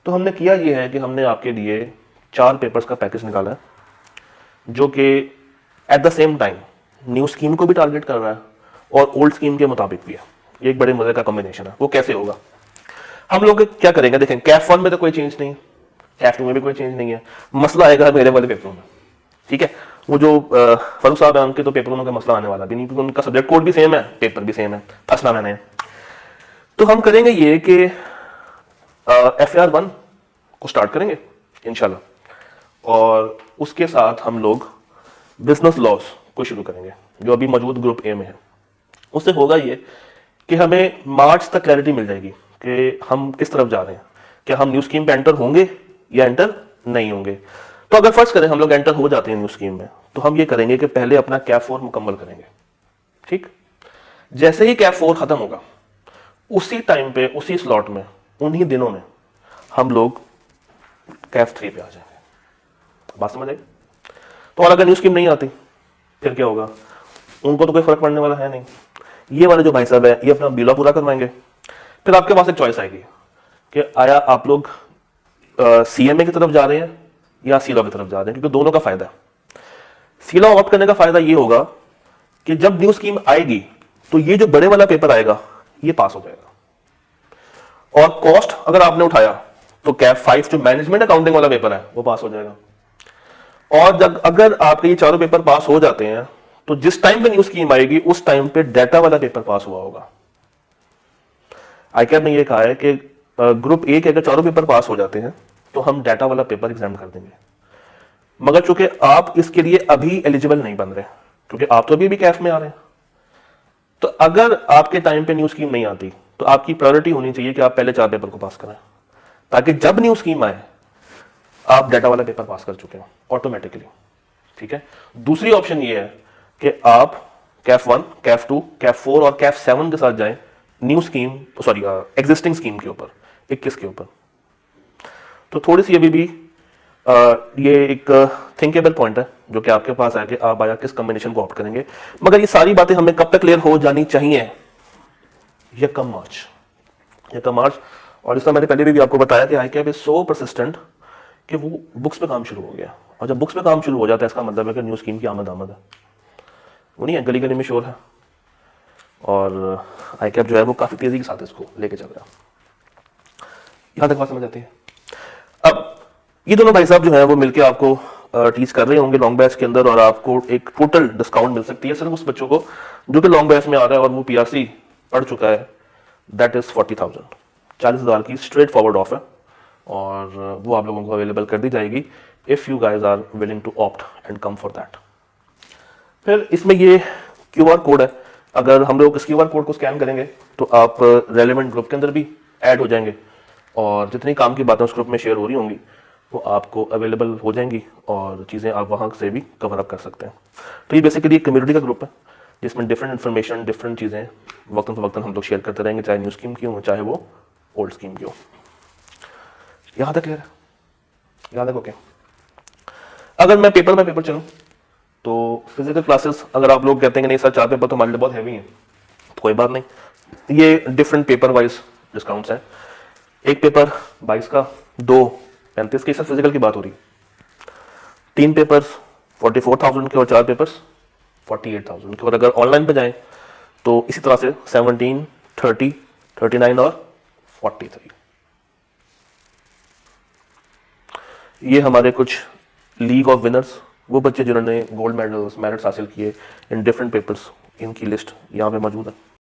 तो हमने किया ये है कि हमने आपके लिए 4 पेपर्स का पैकेज निकाला है जो कि at the same time new scheme को भी टारगेट कर रहा है और ओल्ड स्कीम के मुताबिक भी है। ये एक बड़े मजे का कॉम्बिनेशन है। वो कैसे होगा, हम लोग क्या करेंगे, देखें कैफ 1 में तो कोई चेंज नहीं है, कैफ 2 में भी कोई चेंज नहीं है। मसला आएगा मेरे वाले पेपरों में, ठीक है। वो जो फारूक साहब है उनके तो पेपरों में कोई मसला आने वाला भी नहीं, क्योंकि उनका सब्जेक्ट कोड भी सेम है, पेपर भी सेम है, फंसना मैंने। तो हम करेंगे ये कि FAR 1 को स्टार्ट करेंगे इंशाल्लाह, और उसके साथ हम लोग बिजनेस लॉस को शुरू करेंगे जो अभी मौजूद ग्रुप ए में है। उससे होगा ये कि हमें मार्च तक क्लैरिटी मिल जाएगी कि हम किस तरफ जा रहे हैं, क्या हम न्यू स्कीम पे एंटर होंगे या एंटर नहीं होंगे। तो अगर फर्स्ट करें हम लोग एंटर हो जाते हैं न्यू स्कीम में, तो हम ये करेंगे कि पहले अपना कैफ 4 मुकम्मल करेंगे, ठीक। जैसे ही कैफ 4 खत्म होगा उसी टाइम पे उसी स्लॉट में उन्हीं दिनों में हम लोग कैफ 3 पे आ जाएंगे। बात समझ आई? तो और अगर न्यू स्कीम नहीं आती फिर क्या होगा, उनको तो कोई फर्क पड़ने वाला है नहीं। ये वाले जो भाई साहब है ये अपना बीला पूरा करवाएंगे, फिर आपके पास एक चॉइस आएगी कि आया आप लोग CMA की तरफ जा रहे हैं या सीला की तरफ जा रहे हैं, क्योंकि दोनों का फायदा है। सीला ऑप्ट करने का फायदा ये होगा कि जब न्यू स्कीम आएगी तो ये जो बड़े वाला पेपर आएगा ये पास हो जाएगा, और कॉस्ट अगर आपने उठाया तो कैफ 5 जो मैनेजमेंट अकाउंटिंग वाला पेपर है वो पास हो जाएगा। और जब अगर आपके ये चारों पेपर पास हो जाते हैं तो जिस टाइम पे न्यू स्कीम आएगी उस टाइम पे डाटा वाला पेपर पास हुआ होगा। आईकैब ने ये कहा है कि ग्रुप ए के अगर चारों पेपर पास हो जाते हैं तो हम डाटा वाला पेपर एग्जाम कर देंगे, मगर चूंकि आप इसके लिए अभी एलिजिबल नहीं बन रहे क्योंकि आप तो अभी भी कैफ में आ रहे हैं, तो अगर आपके टाइम पे न्यू स्कीम नहीं आती तो आपकी प्रायोरिटी होनी चाहिए कि आप पहले 4 पेपर को पास करें, ताकि जब न्यू स्कीम आए आप डाटा वाला पेपर पास कर चुके हो ऑटोमेटिकली, ठीक है। दूसरी ऑप्शन ये है कि आप कैफ 1, कैफ 2, कैफ 4 और कैफ 7 के साथ जाएं new scheme, sorry existing scheme के ऊपर, 21 के ऊपर। तो थोड़ी सी अभी भी ये एक थिंकेबल पॉइंट है जो कि आपके पास है कि आप आया किस कॉम्बिनेशन को ऑप्ट करेंगे, मगर ये सारी बातें हमें कब तक क्लियर हो जानी चाहिए, यकम मार्च। और इसका मैंने पहले भी आपको बताया कि आईकैब इज सो परसिस्टेंट कि वो बुक्स पे काम शुरू हो गया, और जब बुक्स पे काम शुरू हो जाता है इसका मतलब है कि न्यू स्कीम की आमद है। वो नहीं है गली गली में शोर है, और आईकैब जो है वो काफी तेजी के साथ इसको लेके चल रहा है। यहां तक बात समझ आती है। अब ये दोनों भाई साहब जो है वो मिलके आपको टीच कर रहे होंगे लॉन्ग बैच के अंदर, और आपको एक टोटल डिस्काउंट मिल सकती है सिर्फ उस बच्चों को जो कि लॉन्ग बैच में आ रहा है और वो PRC पढ़ चुका है। दैट इज 40,000, 40,000 की स्ट्रेट फॉरवर्ड ऑफर, और वो आप लोगों को अवेलेबल कर दी जाएगी if you guys are willing to opt and come for that. फिर इसमें ये QR कोड है, अगर हम लोग इस QR कोड को स्कैन करेंगे तो आप रेलेवेंट ग्रुप के अंदर भी ऐड हो जाएंगे, और जितनी काम की बातें उस ग्रुप में शेयर हो रही होंगी वो आपको अवेलेबल हो जाएंगी, और चीज़ें आप वहाँ से भी कवर अप कर सकते हैं। तो ये बेसिकली एक कम्युनिटी का ग्रुप है जिसमें डिफरेंट इन्फॉर्मेशन, डिफरेंट चीज़ें वक्तन फ़वक्तन हम लोग शेयर करते रहेंगे, चाहे न्यू स्कीम की हो चाहे वो ओल्ड स्कीम की हो। यहाँ तक क्लियर है? यहाँ तक ओके। अगर मैं पेपर बाय पेपर चलूँ तो फिजिकल क्लासेस अगर आप लोग कहते हैं कि नहीं सर 4 पेपर तो हमारे लिए बहुत हैवी हैं, तो कोई बात नहीं, ये डिफरेंट पेपर वाइज डिस्काउंट्स हैं। एक पेपर 22 का, 2 35 की, सब फिजिकल की बात हो रही। 3 पेपर्स 44,000 के और 4 पेपर्स 48,000 के, और अगर ऑनलाइन पे जाएं तो इसी तरह से 17, 30, 39 और 43। ये हमारे कुछ लीग ऑफ विनर्स, वो बच्चे जिन्होंने गोल्ड मेडल्स, मेरिट्स हासिल किए इन डिफरेंट पेपर्स, इनकी लिस्ट यहाँ पे मौजूद है।